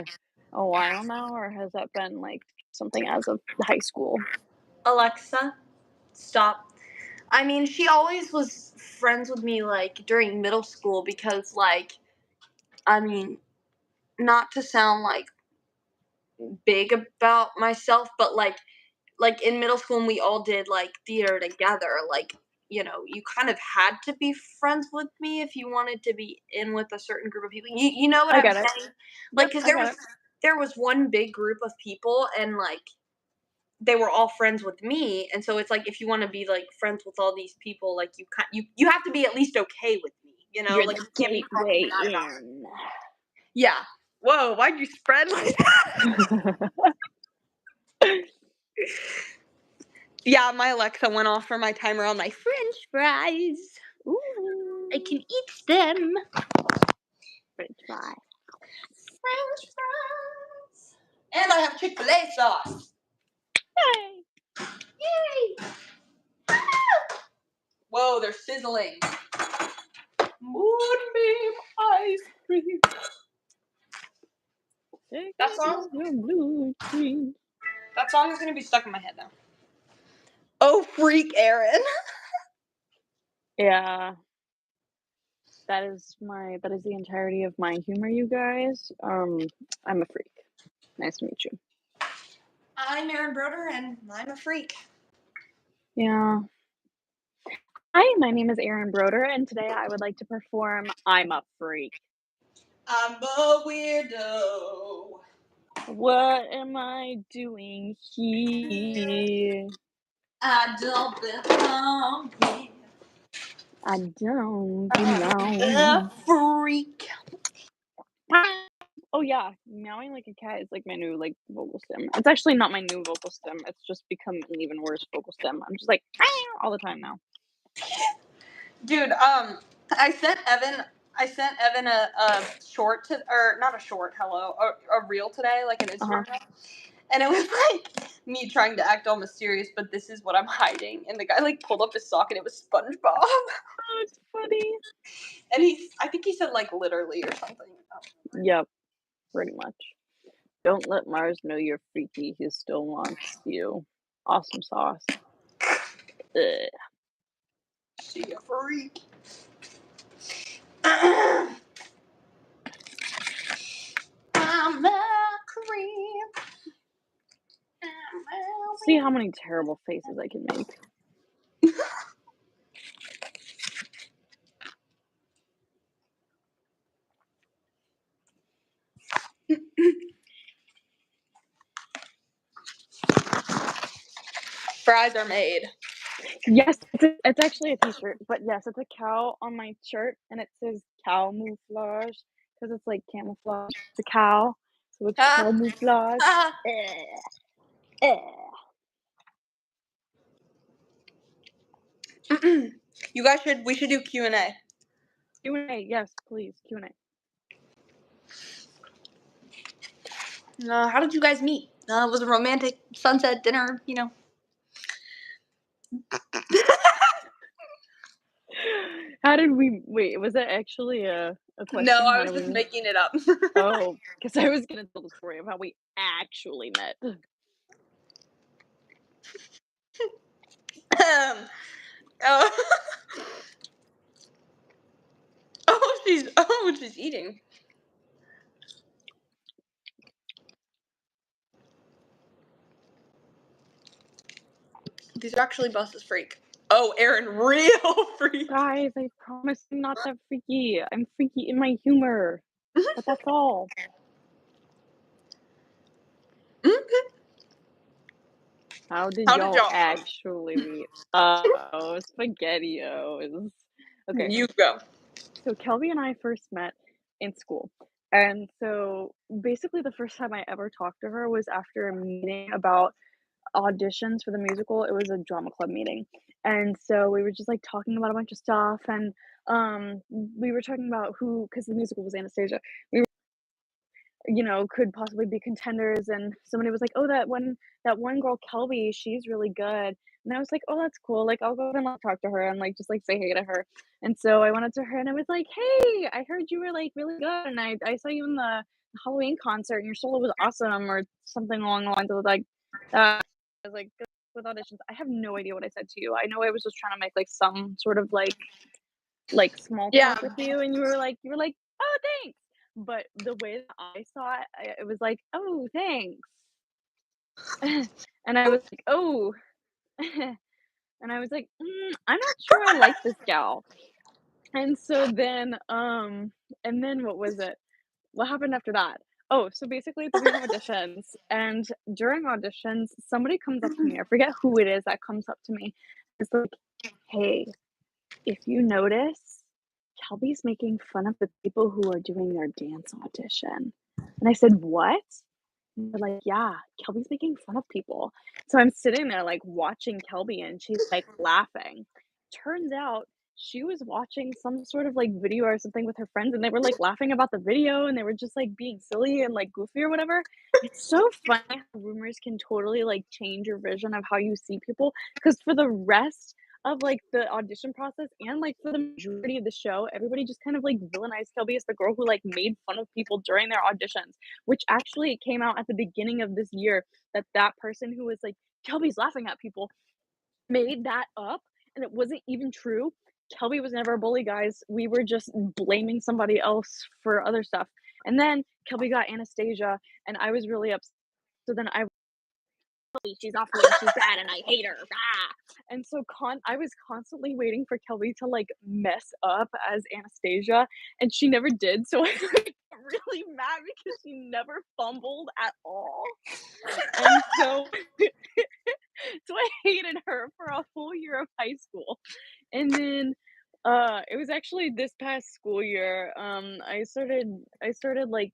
a while now, or has that been like something as of high school? Alexa, stop. I mean, she always was friends with me like during middle school because like I mean, not to sound like big about myself, but like in middle school when we all did like theater together, like you kind of had to be friends with me if you wanted to be in with a certain group of people. You know what I'm saying? Like, because there was one big group of people and like they were all friends with me, and so it's like if you want to be like friends with all these people, like you have to be at least okay with me, You're like the you can't be gateway talking bad about me. in. Yeah. Whoa, why'd you spread like that? Yeah, my Alexa went off for my timer on my French fries. Ooh. I can eat them. French fry. French fries. And I have Chick-fil-A sauce. Hey. Yay! Whoa, they're sizzling. Moonbeam ice cream. That song is gonna be stuck in my head now. Oh, freak, Aaron. Yeah. That is the entirety of my humor, you guys. I'm a freak. Nice to meet you. I'm Aaron Broder, and I'm a freak. Yeah. Hi, my name is Aaron Broder, and today I would like to perform I'm a Freak. I'm a weirdo. What am I doing here? I don't belong here. I don't I'm belong. a freak. Oh yeah, meowing like a cat is like my new like vocal stem. It's actually not my new vocal stem. It's just become an even worse vocal stem. I'm just like all the time now. Dude, I sent Evan a short or not a short, a reel today, like an Instagram reel. And it was like me trying to act all mysterious, but this is what I'm hiding. And the guy like pulled up his sock and it was SpongeBob. Oh, it's funny. And I think he said like literally or something. Yep, pretty much. Don't let Mars know you're freaky. He still wants you. Awesome sauce. Ugh. She a freak. I'm a creep. See how many terrible faces I can make. Fries are made. Yes, it's actually a t-shirt, but yes, it's a cow on my shirt, and it says camouflage because it's like camouflage. It's a cow, so it's camouflage. You guys we should do Q&A. Q&A, yes, please, Q&A. How did you guys meet? It was a romantic sunset dinner, How did we wait, was that actually a question? No, I How was did we just meet? making it up. Oh, because I was gonna tell the story of how we actually met. Oh. She's eating. These are actually Bus's freak. Oh, Aaron, real freak. Guys, I promise I'm not that freaky. I'm freaky in my humor, but that's all. How did y'all actually meet? Oh, SpaghettiOs. Okay. You go. So Kelby and I first met in school. And so basically the first time I ever talked to her was after a meeting about auditions for the musical. It was a drama club meeting. And so we were just like talking about a bunch of stuff and we were talking about who, because the musical was Anastasia, we could possibly be contenders. And somebody was like, oh, that one girl Kelby, she's really good. And I was like, oh, that's cool. Like, I'll go and like talk to her and like just like say hey to her. And so I went up to her and I was like, hey, I heard you were like really good, and I saw you in the Halloween concert and your solo was awesome, or something along the lines of like that. I was like, good with auditions. I have no idea what I said to you. I know I was just trying to make like some sort of like small talk with you, and you were like, oh, thanks. But the way that I saw it, it was like, oh, thanks. And I was like, oh. And I was like, I'm not sure I like this gal. And so then, and then what was it? What happened after that? Oh, so basically we have auditions, and during auditions, somebody comes up to me. I forget who it is that comes up to me. It's like, hey, if you notice, Kelby's making fun of the people who are doing their dance audition. And I said, what? And they're like, yeah, Kelby's making fun of people. So I'm sitting there like watching Kelby and she's like laughing. Turns out she was watching some sort of like video or something with her friends, and they were like laughing about the video, and they were just like being silly and like goofy or whatever. It's so funny how rumors can totally like change your vision of how you see people, because for the rest of like the audition process and like for the majority of the show, everybody just kind of like villainized Kelby as the girl who like made fun of people during their auditions, which actually it came out at the beginning of this year that person who was like, Kelby's laughing at people, made that up, and it wasn't even true. Kelby was never a bully, guys. We were just blaming somebody else for other stuff. And then Kelby got Anastasia, and I was really upset. So then she's awful and she's bad and I hate her. And so I was constantly waiting for Kelby to like mess up as Anastasia, and she never did. So I was like, really mad because she never fumbled at all. And so so I hated her for a whole year of high school. And then it was actually this past school year, I started like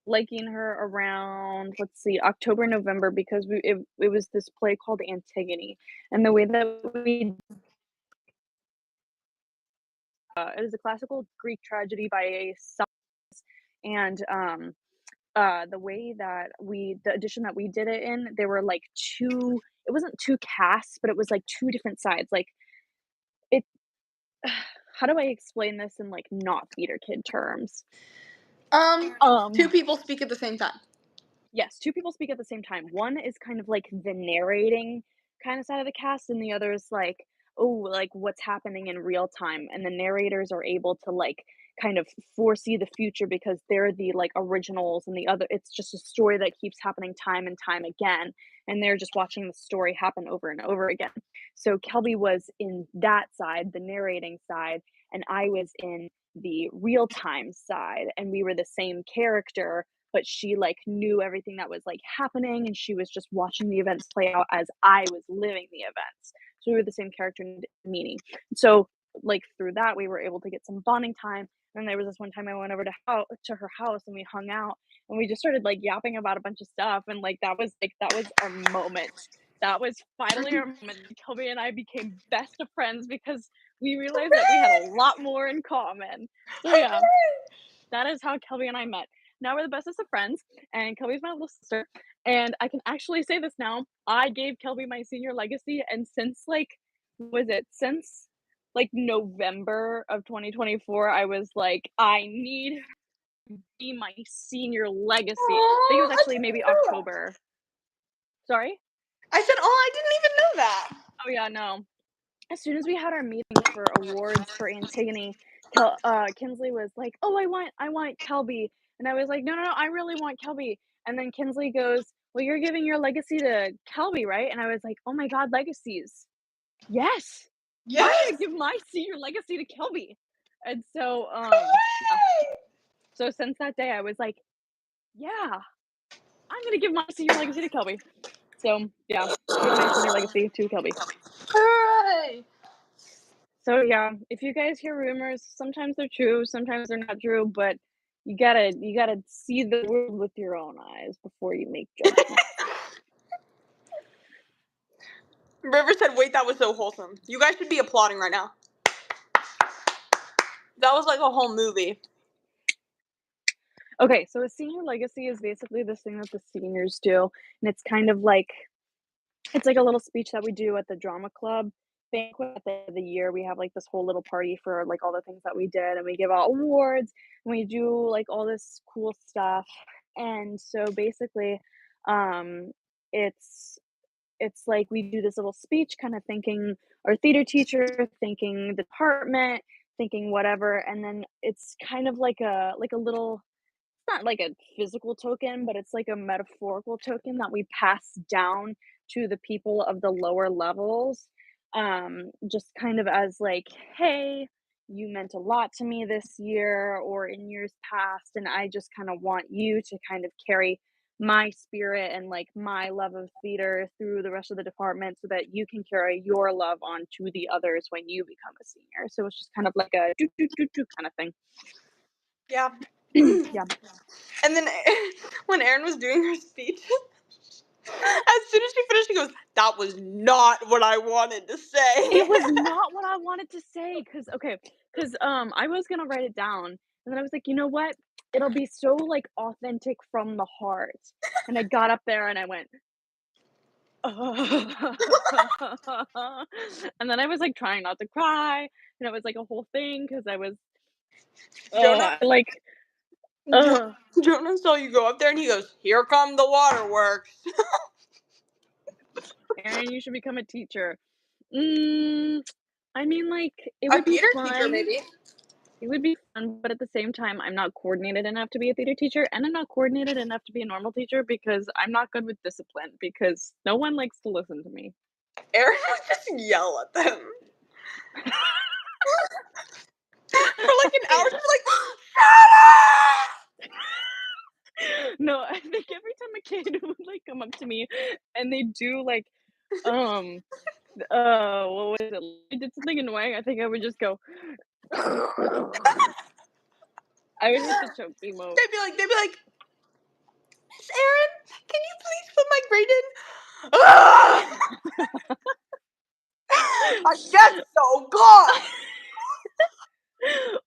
liking her around, let's see, October, November, because it was this play called Antigone, and the way that we it is a classical Greek tragedy by Socrates, and the way that the edition that we did it in, there were like two. It wasn't two casts, but it was like two different sides. Like it. How do I explain this in like not theater kid terms? Two people speak at the same time. Yes, two people speak at the same time. One is kind of like the narrating kind of side of the cast, and the other is like, oh, like what's happening in real time. And the narrators are able to like kind of foresee the future because they're the like originals, and the other, it's just a story that keeps happening time and time again. And they're just watching the story happen over and over again. So Kelby was in that side, the narrating side, and I was in the real time side, and we were the same character, but she like knew everything that was like happening, and she was just watching the events play out as I was living the events. So we were the same character meaning. So like through that we were able to get some bonding time. And there was this one time I went over to her house and we hung out, and we just started like yapping about a bunch of stuff, and like that was our moment that was finally our moment. Kelby and I became best of friends because we realized that we had a lot more in common. So yeah, that is how Kelby and I met. Now we're the bestest of friends, and Kelby's my little sister. And I can actually say this now. I gave Kelby my senior legacy, and since since November of 2024, I was like, I need her to be my senior legacy. I think it was actually maybe October. Sorry? I said, oh, I didn't even know that. Oh yeah, no. As soon as we had our meeting for awards for Antigone, Kinsley was like, "Oh, I want Kelby," and I was like, "No, I really want Kelby." And then Kinsley goes, "Well, you're giving your legacy to Kelby, right?" And I was like, "Oh my God, legacies! Yes, I'm gonna give my senior legacy to Kelby." And so, yeah. So since that day, I was like, "Yeah, I'm gonna give my senior legacy to Kelby." So yeah, give my senior legacy to Kelby. Hooray! So yeah, if you guys hear rumors, sometimes they're true, sometimes they're not true, but you gotta see the world with your own eyes before you make judgments. River said, wait, that was so wholesome. You guys should be applauding right now. That was like a whole movie. Okay, so a senior legacy is basically this thing that the seniors do, and it's kind of like it's like a little speech that we do at the drama club banquet at the end of the year. We have like this whole little party for like all the things that we did, and we give out awards, and we do like all this cool stuff. And so basically, it's like we do this little speech, kind of thanking our theater teacher, thanking the department, thanking whatever, and then it's kind of like a little, not like a physical token, but it's like a metaphorical token that we pass down to the people of the lower levels. Just kind of as like, hey, you meant a lot to me this year or in years past, and I just kind of want you to kind of carry my spirit and like my love of theater through the rest of the department so that you can carry your love on to the others when you become a senior. So it's just kind of like a do kind of thing. Yeah. Yeah. And then when Erin was doing her speech, as soon as she finished, she goes, that was not what I wanted to say. It was not what I wanted to say, because I was gonna write it down, and then I was like, "You know what? It'll be so, like, authentic from the heart." And I got up there and I went, and then I was, like, trying not to cry, and it was, like, a whole thing because I was, Jonah, like, Jonah saw you go up there and he goes, here come the waterworks. "Erin, you should become a teacher." I mean, like, it would be theater fun. teacher, maybe. It would be fun, but at the same time, I'm not coordinated enough to be a theater teacher, and I'm not coordinated enough to be a normal teacher because I'm not good with discipline because no one likes to listen to me. Erin would just yell at them. For like an hour, she's like, shut up! No, I think every time a kid would, like, come up to me and they do, like, what was it? They did something annoying, I think I would just go I would hit the choke emote. They'd be like, Miss Erin, can you please put my grade in? I get so good.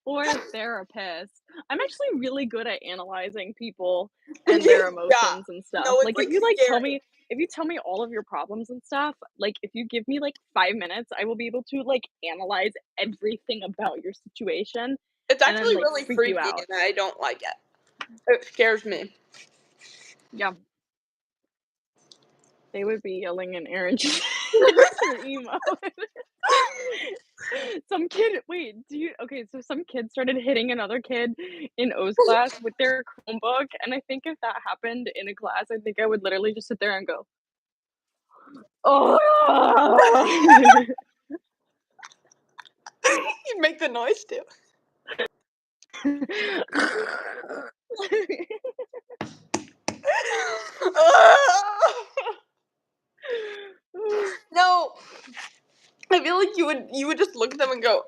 Or a therapist. I'm actually really good at analyzing people and their emotions and stuff. No, it's, Like, like, if you scary. tell me all of your problems and stuff, like if you give me like 5 minutes, I will be able to like analyze everything about your situation. It's and then, actually like, really freak freaky you out. and I don't like it. It scares me. Yeah. They would be yelling and Erin just her emo. Some kid so some kid started hitting another kid in O's class with their Chromebook, and I think if that happened in a class, I think I would literally just sit there and go, "Oh." You'd make the noise too. No, I feel like you would just look at them and go.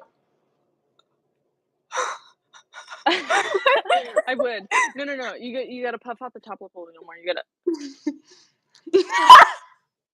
I would. No. You gotta puff out the top lip a little more. You gotta.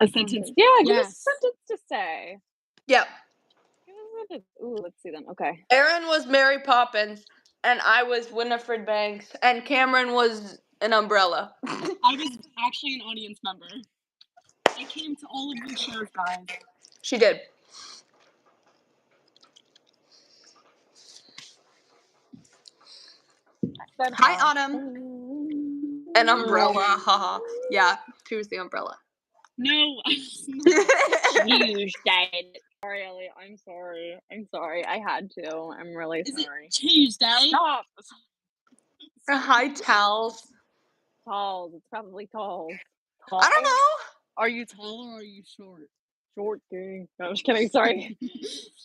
A sentence. Yeah, give us Yes. a sentence to say. Yep. Give us a sentence. Ooh, let's see them. Okay. Aaron was Mary Poppins, and I was Winifred Banks, and Cameron was an umbrella. I was actually an audience member. I came to all of your shows, guys. She did. Hi, Autumn. An umbrella, haha. Yeah, she was the umbrella. No, I was not. Tuesday. Sorry, Ellie. I'm sorry. I had to. I'm really Is sorry. it Tuesday? Stop. Hi, Tals. Talls. It's probably talls. I don't know. Are you tall or are you short? Short king. No, I'm just kidding. Sorry.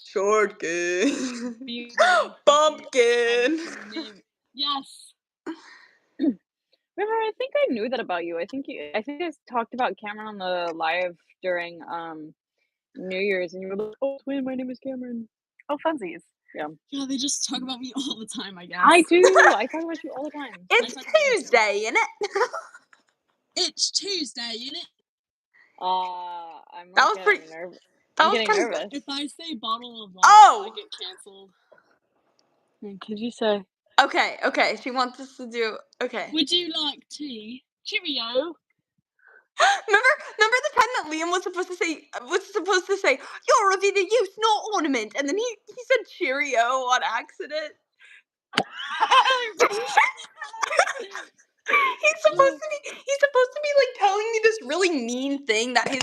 Short kid. Beautiful. Pumpkin. Yes. Remember, I think I knew that about you. I think I talked about Cameron on the live during New Year's, and you were like, "Oh, twin, my name is Cameron." Oh, funsies. Yeah. Yeah, they just talk about me all the time, I guess. I do. I talk about you all the time. It's Tuesday, isn't it? It's Tuesday, innit? I'm That like was pretty- getting nervous. That I'm was getting pretty nervous. If I say bottle of water, Oh! I get canceled. Could you say? Okay. She wants us to do. Okay. Would you like tea? Cheerio. Remember the time that Liam was supposed to say, "You're of either use nor ornament," and then he said Cheerio on accident. He's supposed to be like telling me this really mean thing that his.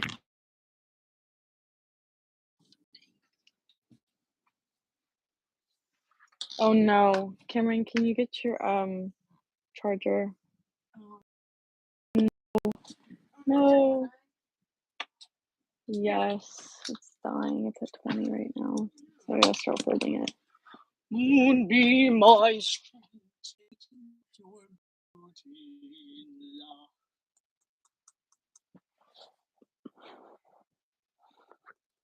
Oh no, Cameron, can you get your charger? No. Yes, it's dying. It's at 20 right now, so I gotta start holding it. Moonbeam, my strength.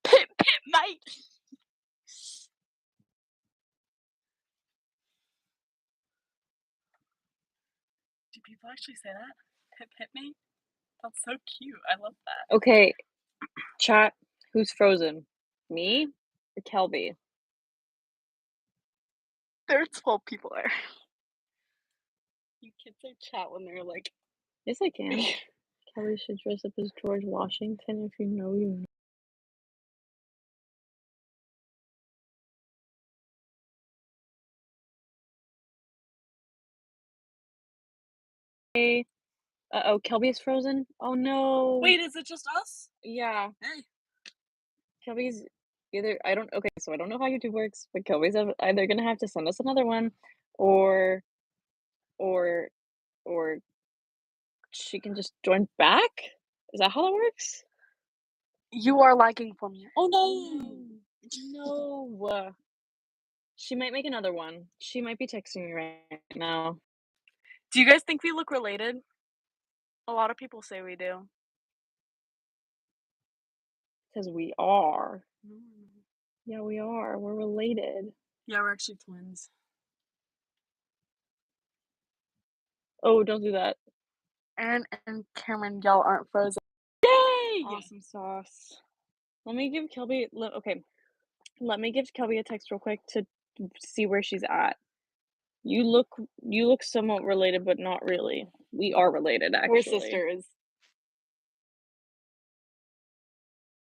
Pip, mate. Do people actually say that? Pip, mate? That's so cute. I love that. Okay, chat. Who's frozen? Me or Kelby? There are 12 people there. You can't say chat when they're like. Yes, I can. Kelly should dress up as George Washington if you know you know. Hey. Uh-oh, Kelby's frozen? Oh no. Wait, is it just us? Yeah. Hey. Kelby's either okay, so I don't know how YouTube works, but Kelby's either gonna have to send us another one or she can just join back? Is that how that works? You are lagging for me. Oh no! No. She might make another one. She might be texting me right now. Do you guys think we look related? A lot of people say we do. Because we are. Yeah, we are. We're related. Yeah, we're actually twins. Oh, don't do that. Aaron and Cameron, y'all aren't frozen. Yay! Awesome sauce. Let me give Kelby. Let me give Kelby a text real quick to see where she's at. You look somewhat related, but not really. We are related, actually. We're sisters.